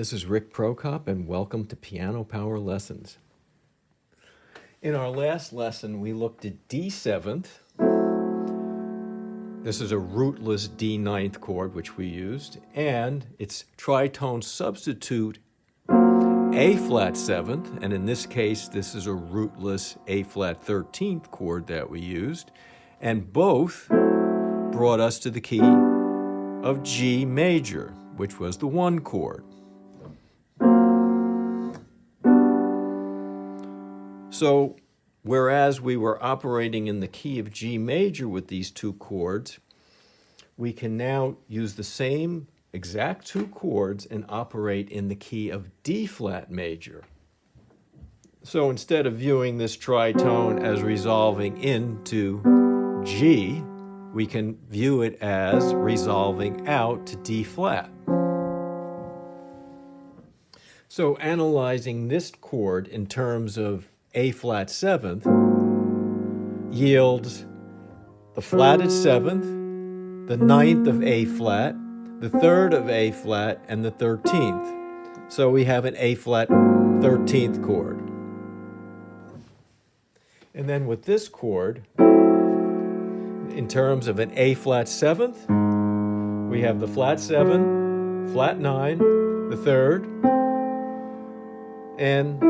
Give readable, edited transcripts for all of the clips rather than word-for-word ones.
this is Rick Prokop, and welcome to Piano Power Lessons. In our last lesson, we looked at D7th. This is a rootless D9th chord, which we used, and its tritone substitute A-flat 7th, and in this case, this is a rootless A-flat 13th chord that we used, and both brought us to the key of G major, which was the 1 chord. So, whereas we were operating in the key of G major with these 2 chords, we can now use the same exact 2 chords and operate in the key of D flat major. So instead of viewing this tritone as resolving into G, we can view it as resolving out to D flat. So analyzing this chord in terms of A-flat 7th yields the flatted 7th, the 9th of A-flat, the 3rd of A-flat, and the 13th. So we have an A-flat 13th chord. And then with this chord, in terms of an A-flat 7th, we have the flat 7, flat 9, the 3rd, and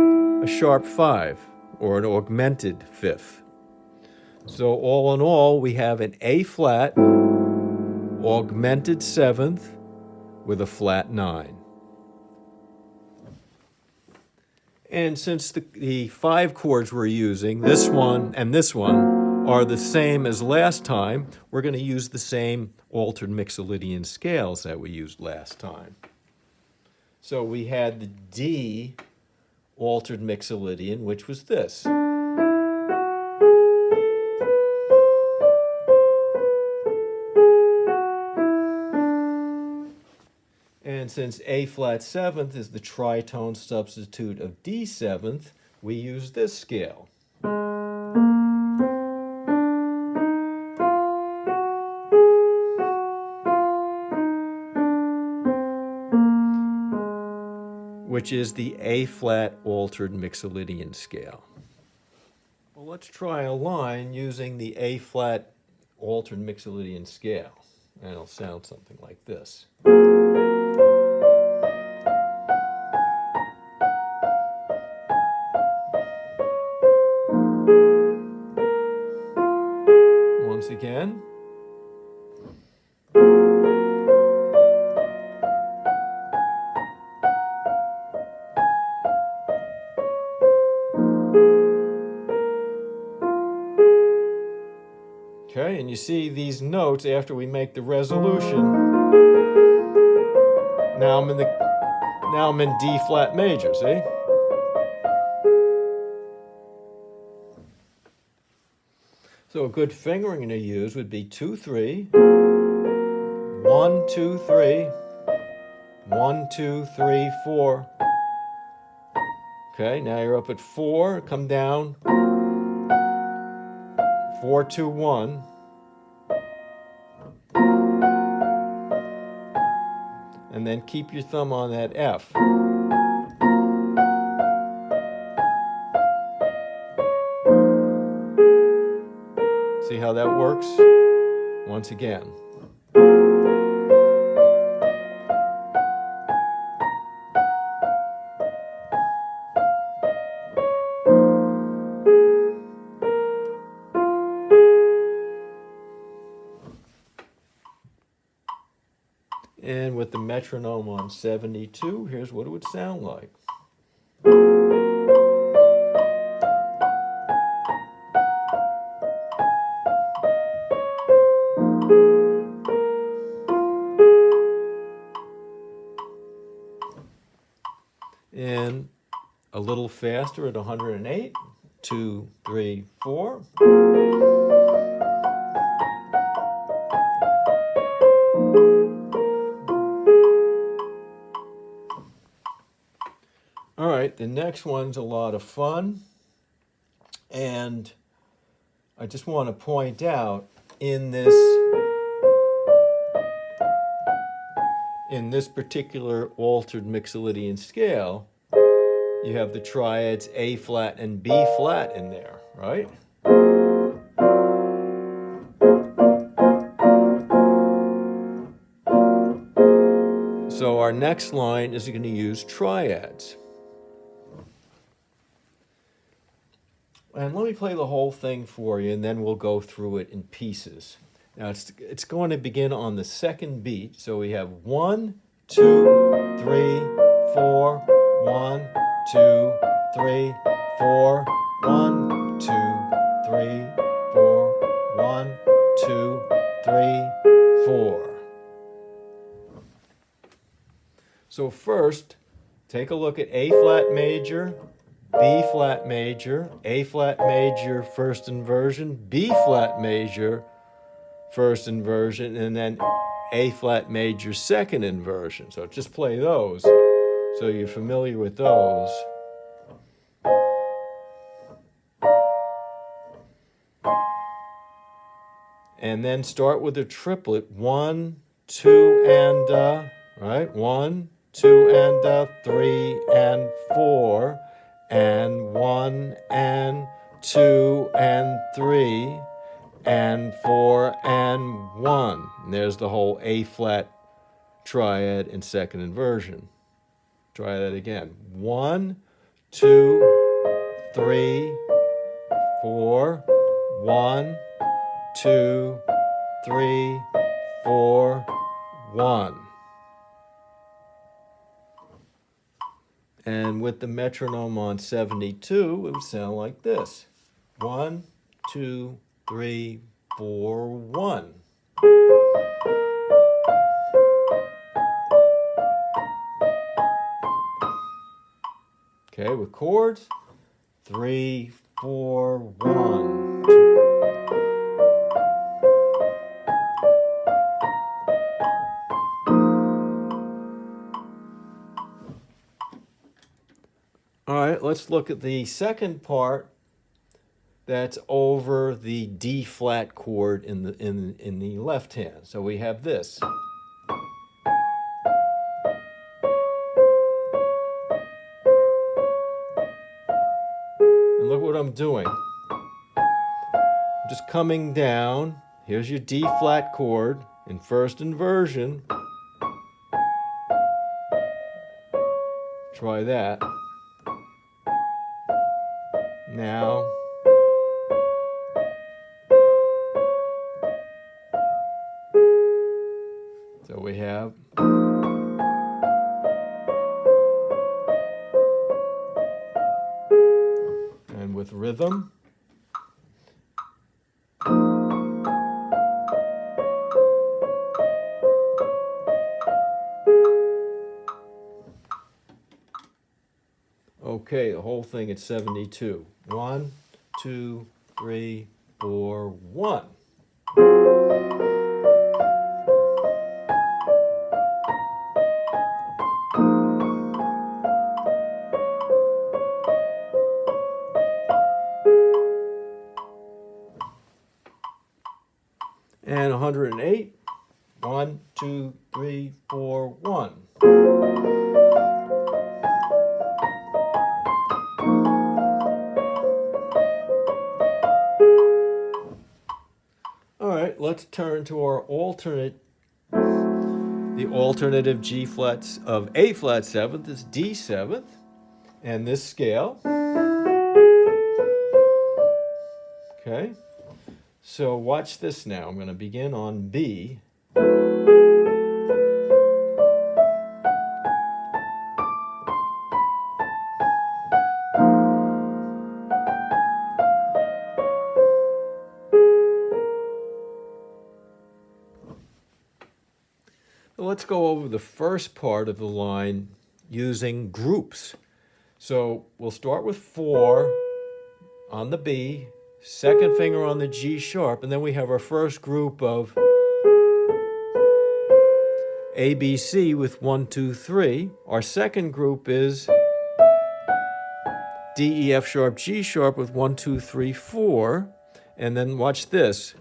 a sharp 5, or an augmented 5th. So all in all, we have an A-flat augmented 7th with a flat 9. And since the 5 chords we're using, this one and this one, are the same as last time, we're going to use the same altered mixolydian scales that we used last time. So we had the D altered mixolydian, which was this. And since A-flat 7th is the tritone substitute of D7th, we use this scale. Which is the A-flat altered mixolydian scale. Well, let's try a line using the A-flat altered mixolydian scale, and it'll sound something like this. Once again. Okay, and you see these notes after we make the resolution. Now I'm in D flat major, see? So a good fingering to use would be 2, 3, 1, 2, 3, 1, 2, 3, 4. Okay, now you're up at 4, come down. 4, 2, 1. And then keep your thumb on that F. See how that works? Once again. And with the metronome on 72, here's what it would sound like. And a little faster at 108, 2, 3, 4. All right, the next one's a lot of fun, and I just want to point out in this in this particular altered mixolydian scale, you have the triads A flat and B flat in there, right? So our next line is going to use triads. And let me play the whole thing for you, and then we'll go through it in pieces. Now it's going to begin on the second beat. So we have 1, 2, 3, 4, 1, 2, 3, 4, 1, 2, 3, 4, 1, 2, 3, 4. So first, take a look at A flat major, B flat major, A flat major first inversion, B flat major first inversion, and then A flat major second inversion. So just play those so you're familiar with those. And then start with a triplet, 1, 2, and, right? 1, 2, and 3, and 4, and 1, and 2, and 3, and 4, and 1. And there's the whole A flat triad in second inversion. Try that again. 1, 2, 3, 4, 1, 2, 3, 4, 1. And with the metronome on 72, it would sound like this. 1, 2, 3, 4, 1. Okay, with chords, 3, 4, 1, 2. All right, let's look at the second part that's over the D flat chord in the left hand. So we have this. And look what I'm doing. I'm just coming down. Here's your D flat chord in first inversion. Try that. Now, so we have and with rhythm. Okay, the whole thing at 72. 1, 2, 3, 4, 1. And 108. 1, 2, 3, 4, 1. All right, let's turn to our the alternative G flats of A flat seventh is D seventh, and this scale. Okay, so watch this now. I'm going to begin on B. Let's go over the first part of the line using groups. So we'll start with 4 on the B, second finger on the G sharp, and then we have our first group of A, B, C with 1, 2, 3. Our second group is D, E, F sharp, G sharp with 1, 2, 3, 4. And then watch this.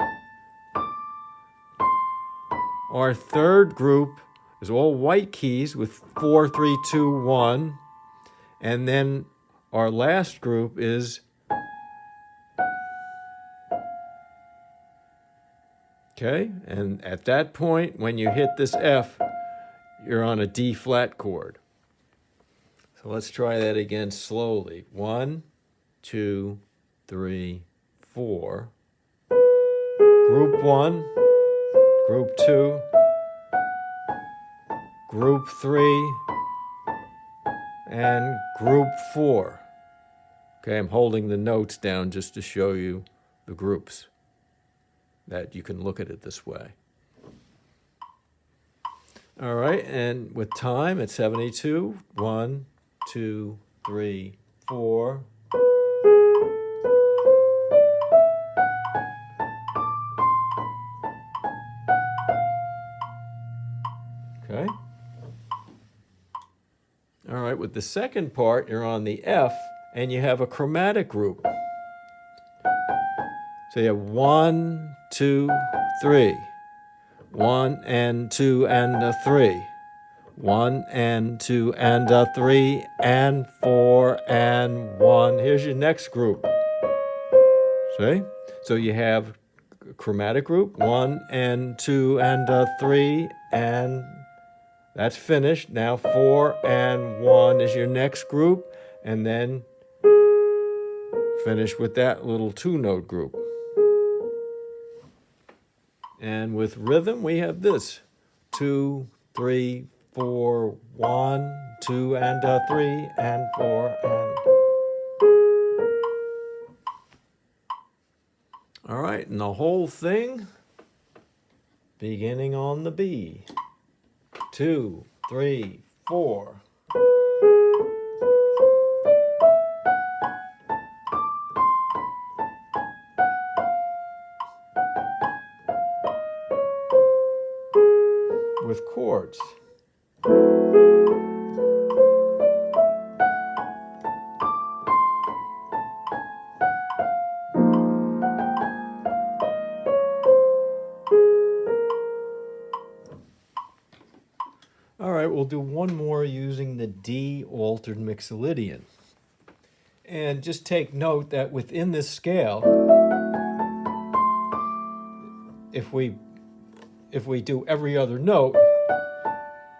Our third group is all white keys with 4, 3, 2, 1. And then our last group is, okay, and at that point, when you hit this F, you're on a D flat chord. So let's try that again slowly. 1, 2, 3, 4. Group 1, group 2, group 3, and group 4. Okay, I'm holding the notes down just to show you the groups, that you can look at it this way. All right, and with time at 72, 1, 2, 3, 4. Okay. All right, with the second part, you're on the F, and you have a chromatic group. So you have 1, 2, 3. 1 and 2 and a 3. 1 and 2 and a 3 and 4 and 1. Here's your next group. See? So you have a chromatic group, 1 and 2 and a 3, and that's finished. Now 4 and 1 is your next group, and then finish with that little 2-note group. And with rhythm, we have this: 2, 3, 4, 1, 2 and a 3 and 4 and. All right, and the whole thing beginning on the B. 2, 3, 4. With chords. All right, we'll do one more using the D altered mixolydian. And just take note that within this scale, if we do every other note,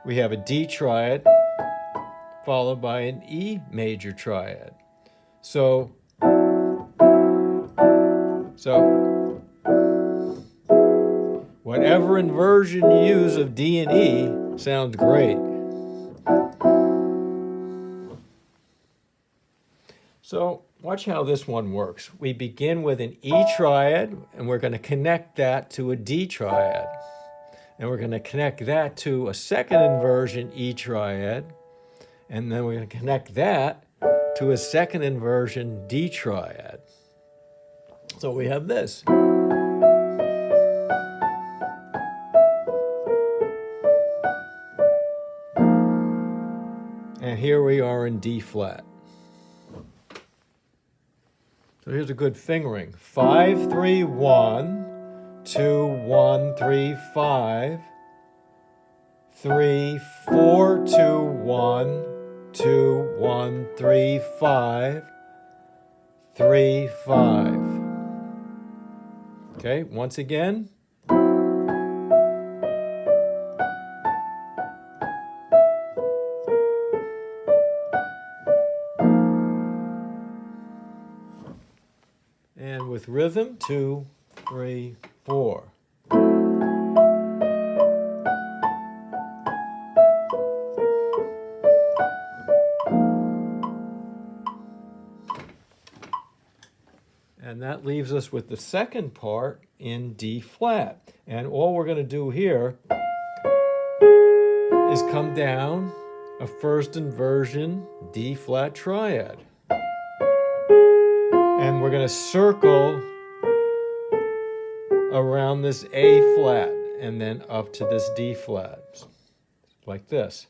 we have a D triad followed by an E major triad. So whatever inversion you use of D and E sounds great. So watch how this one works. We begin with an E triad, and we're going to connect that to a D triad. And we're going to connect that to a second inversion E triad. And then we're going to connect that to a second inversion D triad. So we have this. And here we are in D flat. So here's a good fingering. 5, 3, 1, 2, 1, 3, 5, 3, 4, 2, 1, 2, 1, 3, 5, 3, 5. Okay, once again. And with rhythm, 2, 3, 4. And that leaves us with the second part in D flat. And all we're going to do here is come down a first inversion D flat triad. And we're going to circle around this A flat and then up to this D flat, like this.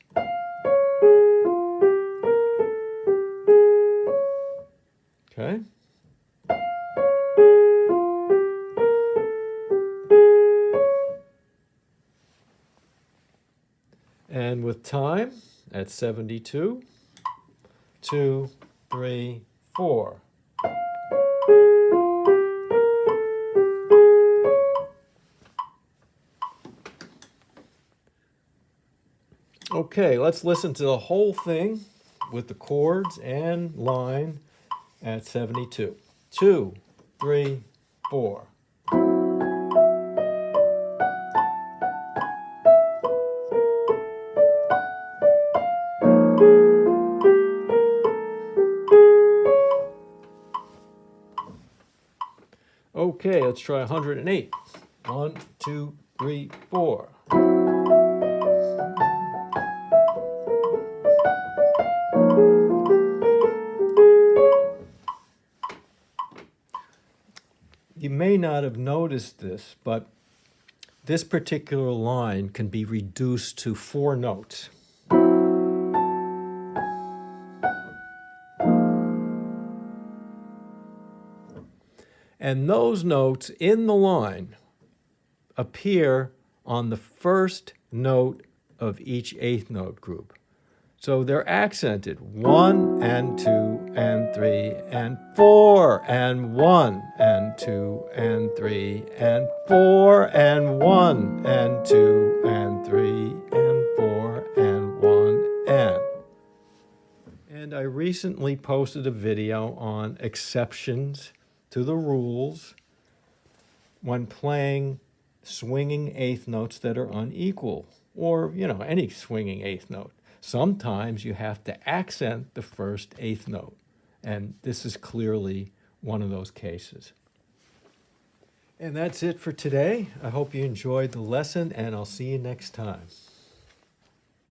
Okay? at 72. 2, 3, 4. Okay, let's listen to the whole thing with the chords and line at 72. 2, 3, 4. Okay, let's try 108. 1, 2, 3, 4. You may not have noticed this, but this particular line can be reduced to 4 notes. And those notes in the line appear on the first note of each eighth note group. So they're accented 1 and 2 and 3 and 4 and 1 and 2 and 3 and 4 and 1 and 2 and 3 and 4 and 1 and. And I recently posted a video on exceptions to the rules when playing swinging eighth notes that are unequal, or, any swinging eighth note. Sometimes you have to accent the first eighth note, and this is clearly one of those cases. And that's it for today. I hope you enjoyed the lesson, and I'll see you next time.